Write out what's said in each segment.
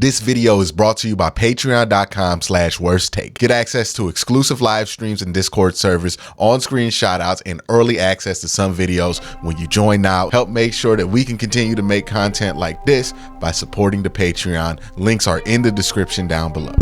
This video is brought to you by patreon.com/worsttake. Get access to exclusive live streams and Discord servers, on-screen shoutouts, and early access to some videos when you join now. Help make sure that we can continue to make content like this by supporting the Patreon. Links are in the description down below.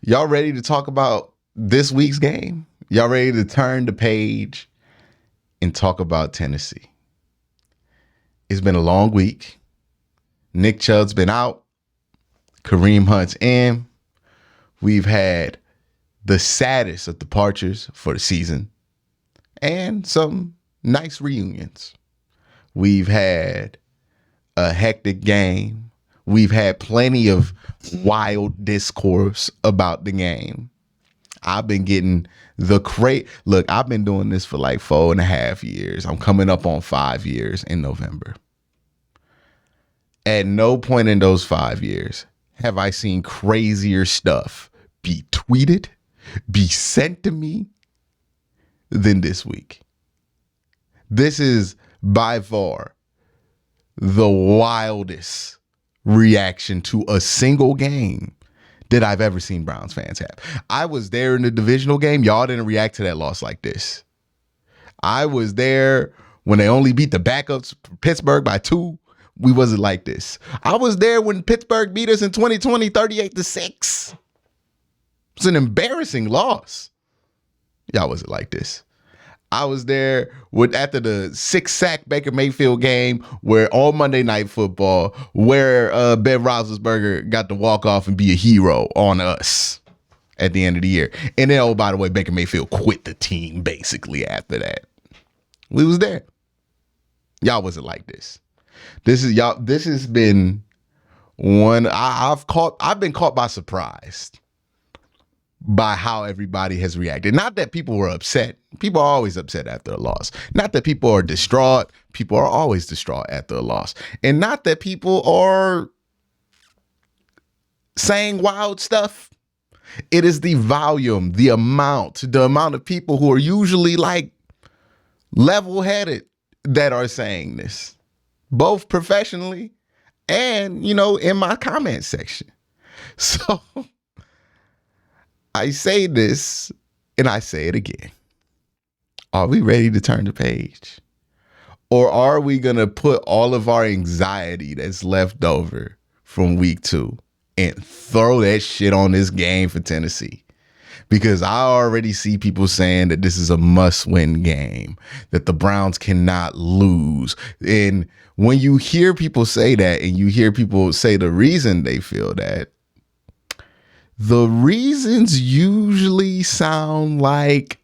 Y'all ready to talk about this week's game? Y'all ready to turn the page and talk about Tennessee? It's been a long week. Nick Chubb's been out. Kareem Hunt's in. We've had the saddest of departures for the season and some nice reunions. We've had a hectic game. We've had plenty of wild discourse about the game. I've been getting look, I've been doing this for like 4.5 years. I'm coming up on 5 years in November. At no point in those 5 years have I seen crazier stuff be tweeted, be sent to me than this week. This is by far the wildest reaction to a single game that I've ever seen Browns fans have. I was there in the divisional game. Y'all didn't react to that loss like this. I was there when they only beat the backups Pittsburgh by 2. We wasn't like this. I was there when Pittsburgh beat us in 2020, 38-6. It's an embarrassing loss. Y'all wasn't like this. I was there after the 6-sack Baker Mayfield game where on Monday Night Football, where Ben Roethlisberger got to walk off and be a hero on us at the end of the year. And then, oh, by the way, Baker Mayfield quit the team basically after that. We was there. Y'all wasn't like this. This has been one I've been caught by surprise by how everybody has reacted. Not that people were upset. People are always upset after a loss. Not that people are distraught. People are always distraught after a loss. And not that people are saying wild stuff. It is the volume, the amount of people who are usually like level-headed that are saying this, both professionally and, in my comment section. So I say this and I say it again. Are we ready to turn the page? Or are we going to put all of our anxiety that's left over from week 2 and throw that shit on this game for Tennessee? Because I already see people saying that this is a must-win game, that the Browns cannot lose. And when you hear people say that and you hear people say the reason they feel that, the reasons usually sound like,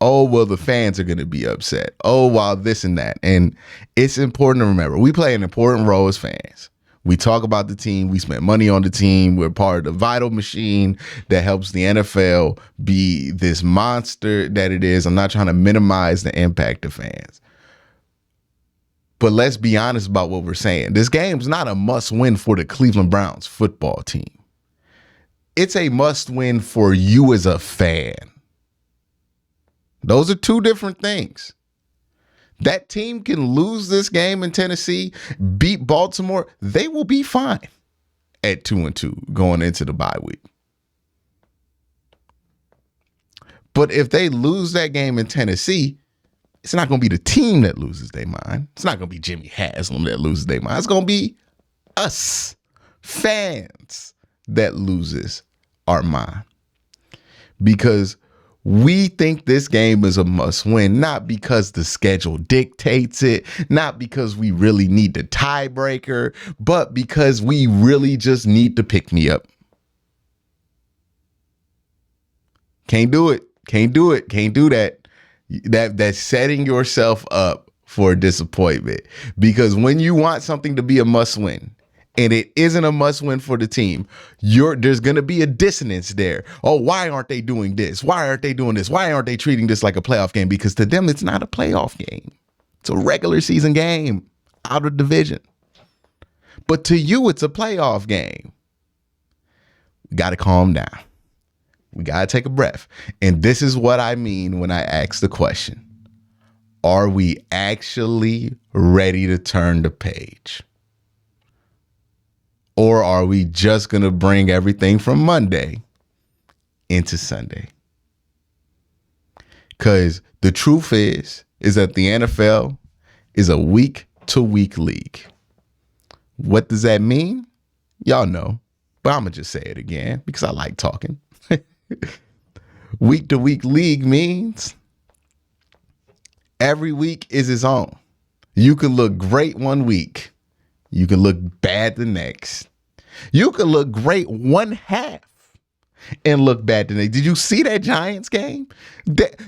oh, well, the fans are going to be upset. Oh, well, this and that. And it's important to remember, we play an important role as fans. We talk about the team. We spend money on the team. We're part of the vital machine that helps the NFL be this monster that it is. I'm not trying to minimize the impact of fans. But let's be honest about what we're saying. This game's not a must-win for the Cleveland Browns football team. It's a must-win for you as a fan. Those are two different things. That team can lose this game in Tennessee, beat Baltimore. They will be fine at 2-2 going into the bye week. But if they lose that game in Tennessee, it's not going to be the team that loses their mind. It's not going to be Jimmy Haslam that loses their mind. It's going to be us, fans, that loses our mind. Because we think this game is a must win, not because the schedule dictates it, not because we really need the tiebreaker, but because we really just need to pick me up. Can't do it. Can't do it. Can't do that. That's setting yourself up for disappointment. Because when you want something to be a must win, and it isn't a must win for the team, there's going to be a dissonance there. Oh, why aren't they doing this? Why aren't they doing this? Why aren't they treating this like a playoff game? Because to them, it's not a playoff game. It's a regular season game out of division. But to you, it's a playoff game. We got to calm down. We got to take a breath. And this is what I mean when I ask the question, Are we actually ready to turn the page? Or are we just going to bring everything from Monday into Sunday? Because the truth is that the NFL is a week-to-week league. What does that mean? Y'all know, but I'm going to just say it again because I like talking. Week-to-week league means every week is its own. You can look great one week. You can look bad the next. You can look great one half and look bad the next. Did you see that Giants game?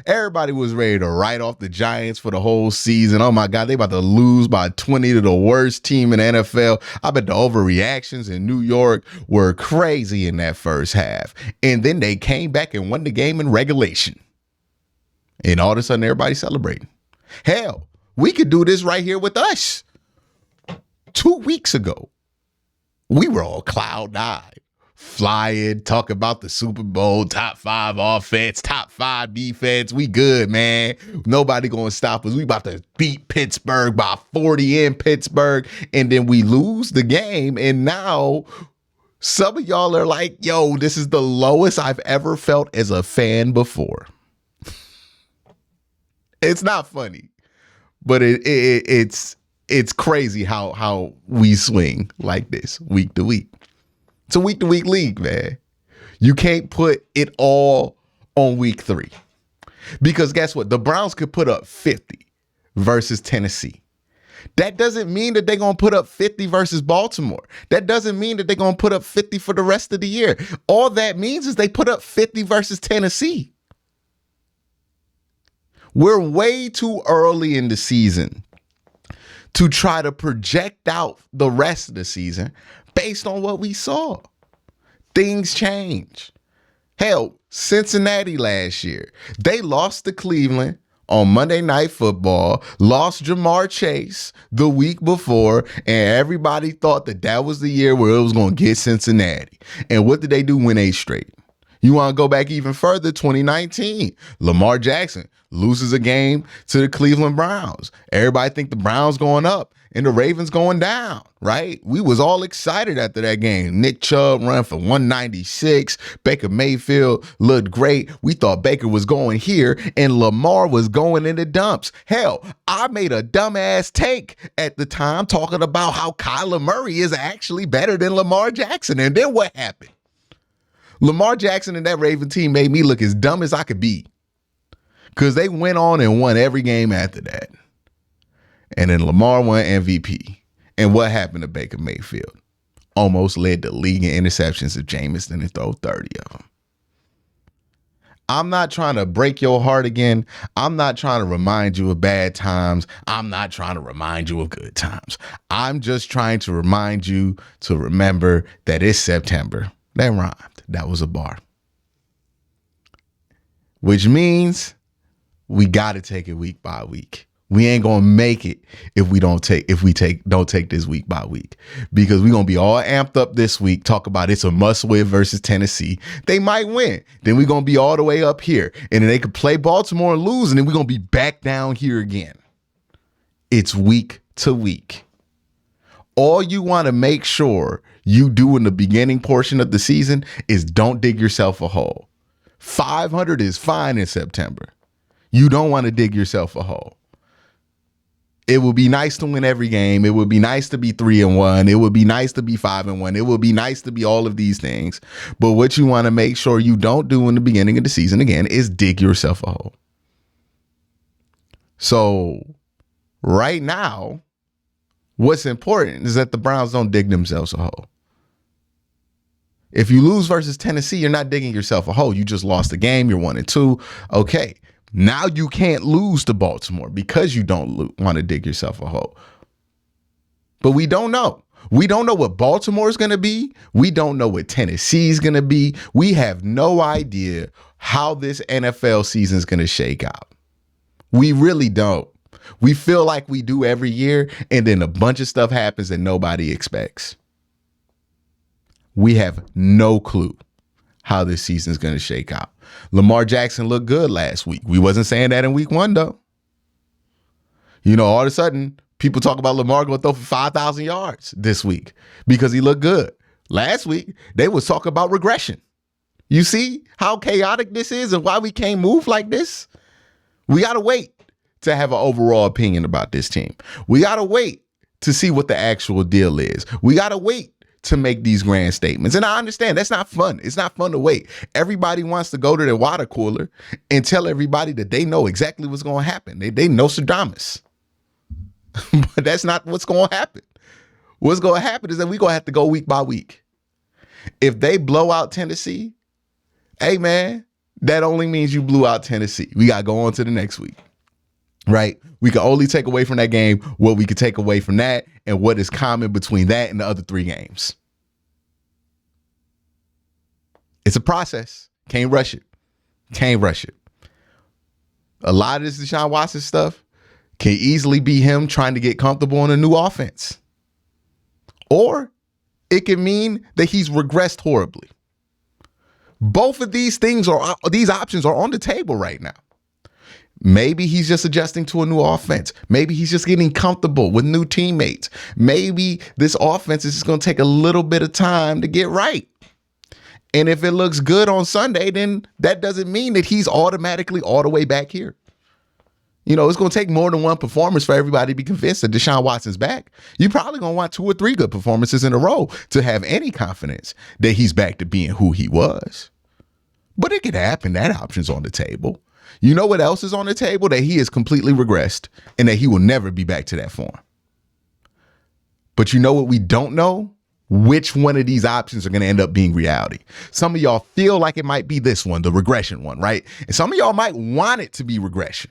Everybody was ready to write off the Giants for the whole season. Oh my God, they about to lose by 20 to the worst team in the NFL. I bet the overreactions in New York were crazy in that first half. And then they came back and won the game in regulation. And all of a sudden, everybody's celebrating. Hell, we could do this right here with us. 2 weeks ago, we were all cloud nine, flying, talk about the Super Bowl, top 5 offense, top 5 defense. We good, man. Nobody gonna stop us. We about to beat Pittsburgh by 40 in Pittsburgh, and then we lose the game. And now some of y'all are like, yo, this is the lowest I've ever felt as a fan before. It's not funny, but it's crazy how we swing like this week to week. It's a week-to-week league, man. You can't put it all on week 3. Because guess what? The Browns could put up 50 versus Tennessee. That doesn't mean that they're going to put up 50 versus Baltimore. That doesn't mean that they're going to put up 50 for the rest of the year. All that means is they put up 50 versus Tennessee. We're way too early in the season to try to project out the rest of the season based on what we saw. Things change. Hell, Cincinnati last year, they lost to Cleveland on Monday Night Football, lost Jamar Chase the week before, and everybody thought that was the year where it was going to get Cincinnati. And what did they do? Win 8 straight. You want to go back even further, 2019, Lamar Jackson loses a game to the Cleveland Browns. Everybody think the Browns going up and the Ravens going down, right? We was all excited after that game. Nick Chubb run for 196. Baker Mayfield looked great. We thought Baker was going here and Lamar was going in the dumps. Hell, I made a dumbass take at the time talking about how Kyler Murray is actually better than Lamar Jackson. And then what happened? Lamar Jackson and that Raven team made me look as dumb as I could be because they went on and won every game after that. And then Lamar won MVP. And what happened to Baker Mayfield? Almost led the league in interceptions if Jameis didn't throw 30 of them. I'm not trying to break your heart again. I'm not trying to remind you of bad times. I'm not trying to remind you of good times. I'm just trying to remind you to remember that it's September. That rhymed. That was a bar. Which means we got to take it week by week. We ain't gonna make it if we don't take this week by week, because we're gonna be all amped up this week. Talk about it's a must win versus Tennessee. They might win. Then we're gonna be all the way up here, and then they could play Baltimore and lose, and then we're gonna be back down here again. It's week to week. All you want to make sure you do in the beginning portion of the season is don't dig yourself a hole. 500 is fine in September. You don't want to dig yourself a hole. It would be nice to win every game. It would be nice to be 3-1. It would be nice to be 5-1. It would be nice to be all of these things. But what you want to make sure you don't do in the beginning of the season, again, is dig yourself a hole. So right now, what's important is that the Browns don't dig themselves a hole. If you lose versus Tennessee, you're not digging yourself a hole. You just lost the game. You're 1-2. Okay. Now you can't lose to Baltimore because you don't want to dig yourself a hole. But we don't know. We don't know what Baltimore is going to be. We don't know what Tennessee is going to be. We have no idea how this NFL season is going to shake out. We really don't. We feel like we do every year, and then a bunch of stuff happens that nobody expects. We have no clue how this season is going to shake out. Lamar Jackson looked good last week. We wasn't saying that in week 1, though. All of a sudden, people talk about Lamar going to throw for 5,000 yards this week because he looked good. Last week, they was talking about regression. You see how chaotic this is and why we can't move like this? We got to wait to have an overall opinion about this team. We got to wait to see what the actual deal is. We got to wait to make these grand statements. And I understand that's not fun. It's not fun to wait. Everybody wants to go to their water cooler and tell everybody that they know exactly what's going to happen. They know Stradamus. But that's not what's going to happen. What's going to happen is that we're going to have to go week by week. If they blow out Tennessee, hey, man, that only means you blew out Tennessee. We got to go on to the next week, right? We can only take away from that game what we can take away from that and what is common between that and the other 3 games. It's a process. Can't rush it. Can't rush it. A lot of this Deshaun Watson stuff can easily be him trying to get comfortable in a new offense. Or it can mean that he's regressed horribly. Both of these options are on the table right now. Maybe he's just adjusting to a new offense. Maybe he's just getting comfortable with new teammates. Maybe this offense is just going to take a little bit of time to get right. And if it looks good on Sunday, then that doesn't mean that he's automatically all the way back here. It's going to take more than one performance for everybody to be convinced that Deshaun Watson's back. You're probably going to want 2 or 3 good performances in a row to have any confidence that he's back to being who he was. But it could happen. That option's on the table. You know what else is on the table? That he is completely regressed and that he will never be back to that form. But you know what we don't know? Which one of these options are going to end up being reality. Some of y'all feel like it might be this one, the regression one, right? And some of y'all might want it to be regression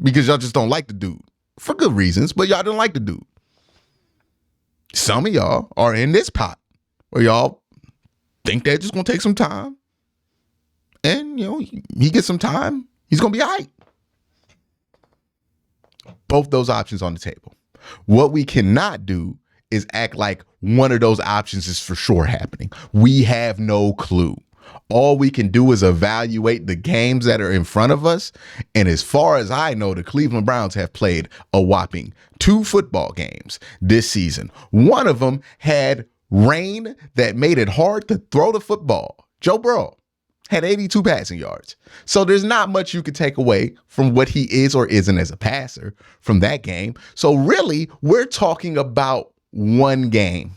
because y'all just don't like the dude for good reasons, but y'all don't like the dude. Some of y'all are in this pot where y'all think they're just going to take some time. And, he gets some time. He's going to be all right. Both those options on the table. What we cannot do is act like one of those options is for sure happening. We have no clue. All we can do is evaluate the games that are in front of us. And as far as I know, the Cleveland Browns have played a whopping 2 football games this season. One of them had rain that made it hard to throw the football. Joe Burrow had 82 passing yards. So there's not much you could take away from what he is or isn't as a passer from that game. So really, we're talking about one game.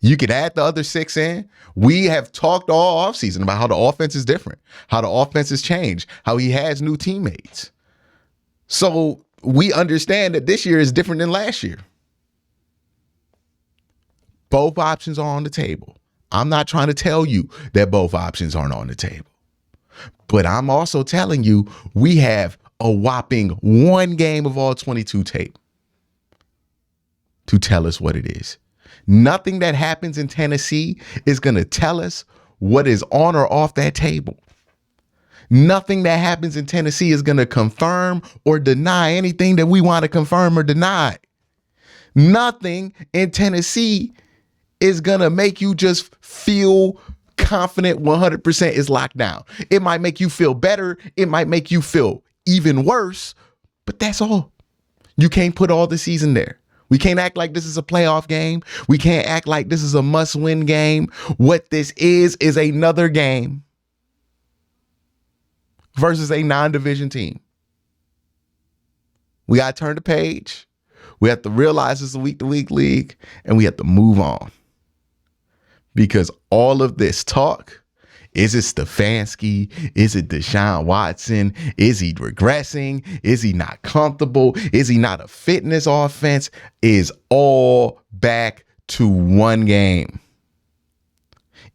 You could add the other 6 in. We have talked all offseason about how the offense is different, how the offense has changed, how he has new teammates. So we understand that this year is different than last year. Both options are on the table. I'm not trying to tell you that both options aren't on the table. But I'm also telling you we have a whopping 1 game of all 22 tape to tell us what it is. Nothing that happens in Tennessee is going to tell us what is on or off that table. Nothing that happens in Tennessee is going to confirm or deny anything that we want to confirm or deny. Nothing in Tennessee is going to make you just feel confident 100% is locked down. It might make you feel better. It might make you feel even worse, but that's all. You can't put all the season there. We can't act like this is a playoff game. We can't act like this is a must-win game. What this is another game versus a non-division team. We got to turn the page. We have to realize it's a week-to-week league, and we have to move on. Because all of this talk, is it Stefanski? Is it Deshaun Watson? Is he regressing? Is he not comfortable? Is he not a fitness offense? Is all back to one game.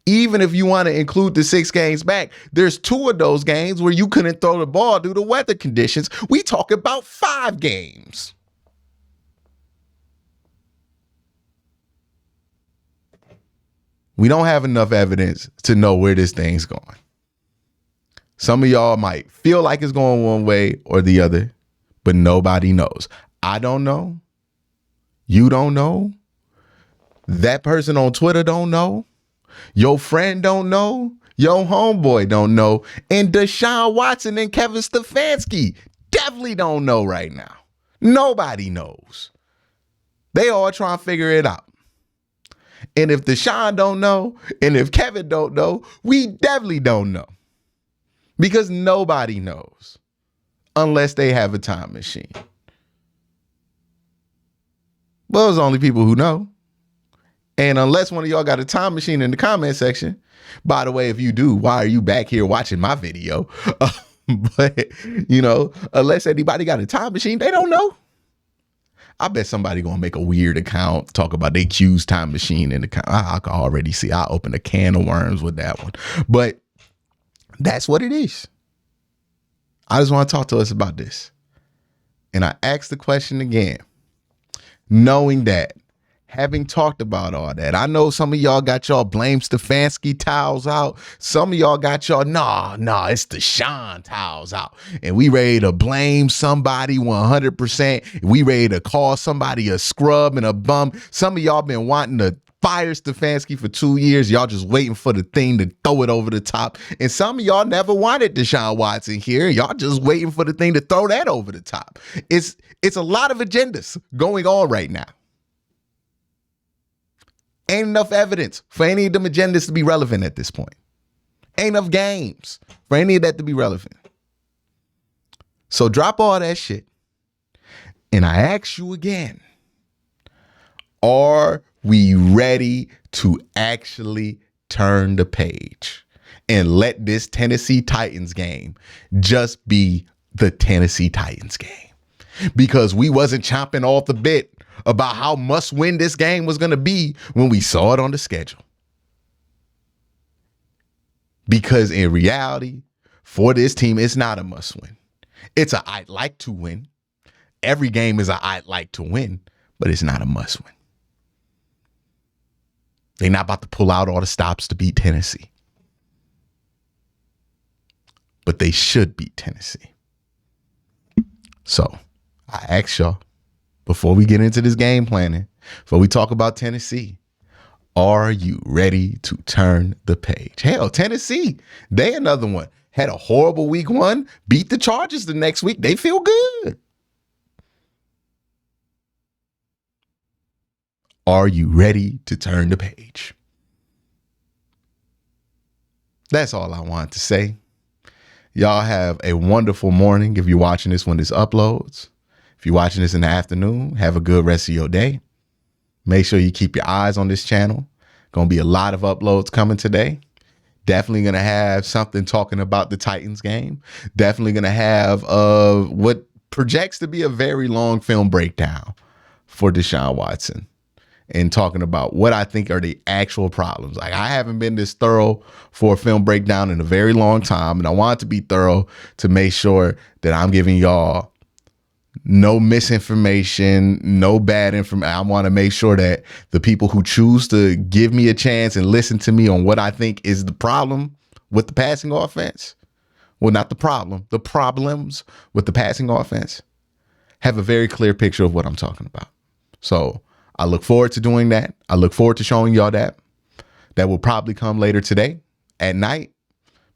Even if you want to include the 6 games back, there's 2 of those games where you couldn't throw the ball due to weather conditions. We talk about 5 games. We don't have enough evidence to know where this thing's going. Some of y'all might feel like it's going one way or the other, but nobody knows. I don't know. You don't know. That person on Twitter don't know. Your friend don't know. Your homeboy don't know. And Deshaun Watson and Kevin Stefanski definitely don't know right now. Nobody knows. They all trying to figure it out. And if Deshaun don't know, and if Kevin don't know, we definitely don't know. Because nobody knows unless they have a time machine. Well, there's only people who know. And unless one of y'all got a time machine in the comment section, by the way, if you do, why are you back here watching my video? But, unless anybody got a time machine, they don't know. I bet somebody gonna make a weird account, talk about they Q's time machine in the account. I can already see I open a can of worms with that one. But that's what it is. I just want to talk to us about this. And I asked the question again, knowing that, having talked about all that, I know some of y'all got y'all blame Stefanski towels out. Some of y'all got y'all, nah, it's Deshaun towels out. And we ready to blame somebody 100%. We ready to call somebody a scrub and a bum. Some of y'all been wanting to fire Stefanski for 2 years. Y'all just waiting for the thing to throw it over the top. And some of y'all never wanted Deshaun Watson here. Y'all just waiting for the thing to throw that over the top. It's a lot of agendas going on right now. Ain't enough evidence for any of them agendas to be relevant at this point. Ain't enough games for any of that to be relevant. So drop all that shit. And I ask you again, are we ready to actually turn the page and let this Tennessee Titans game just be the Tennessee Titans game? Because we wasn't chomping off the bit about how must win this game was going to be when we saw it on the schedule. Because in reality, for this team, it's not a must win. It's a I'd like to win. Every game is a I'd like to win, but it's not a must win. They're not about to pull out all the stops to beat Tennessee. But they should beat Tennessee. So I ask y'all, before we get into this game planning, before we talk about Tennessee, are you ready to turn the page? Hell, Tennessee, they another one. Had a horrible week 1, beat the Chargers the next week. They feel good. Are you ready to turn the page? That's all I want to say. Y'all have a wonderful morning if you're watching this when this uploads. If you're watching this in the afternoon, have a good rest of your day. Make sure you keep your eyes on this channel. Going to be a lot of uploads coming today. Definitely going to have something talking about the Titans game. Definitely going to have what projects to be a very long film breakdown for Deshaun Watson and talking about what I think are the actual problems. Like, I haven't been this thorough for a film breakdown in a very long time, and I want it to be thorough to make sure that I'm giving y'all no misinformation, no bad information. I want to make sure that the people who choose to give me a chance and listen to me on what I think is the problem with the passing offense, well, not the problem, the problems with the passing offense, have a very clear picture of what I'm talking about. So I look forward to doing that. I look forward to showing y'all that. That will probably come later today at night,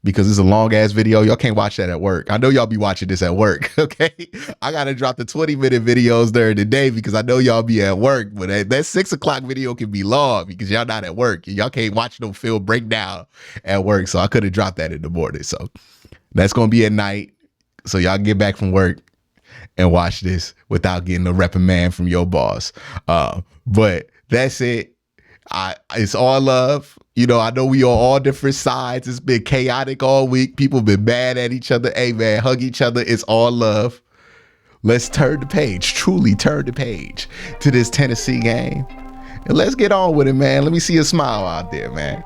because it's a long ass video. Y'all can't watch that at work. I know y'all be watching this at work. Okay. I got to drop the 20-minute videos during the day because I know y'all be at work, but that 6 o'clock video can be long because y'all not at work. Y'all can't watch no film breakdown at work. So I could have dropped that in the morning. So that's going to be at night. So y'all get back from work and watch this without getting a reprimand from your boss. But that's it. It's all love. I know we on all different sides. It's been chaotic all week. People been mad at each other. Hey, man, hug each other. It's all love. Let's turn the page, truly turn the page to this Tennessee game. And let's get on with it, man. Let me see a smile out there, man.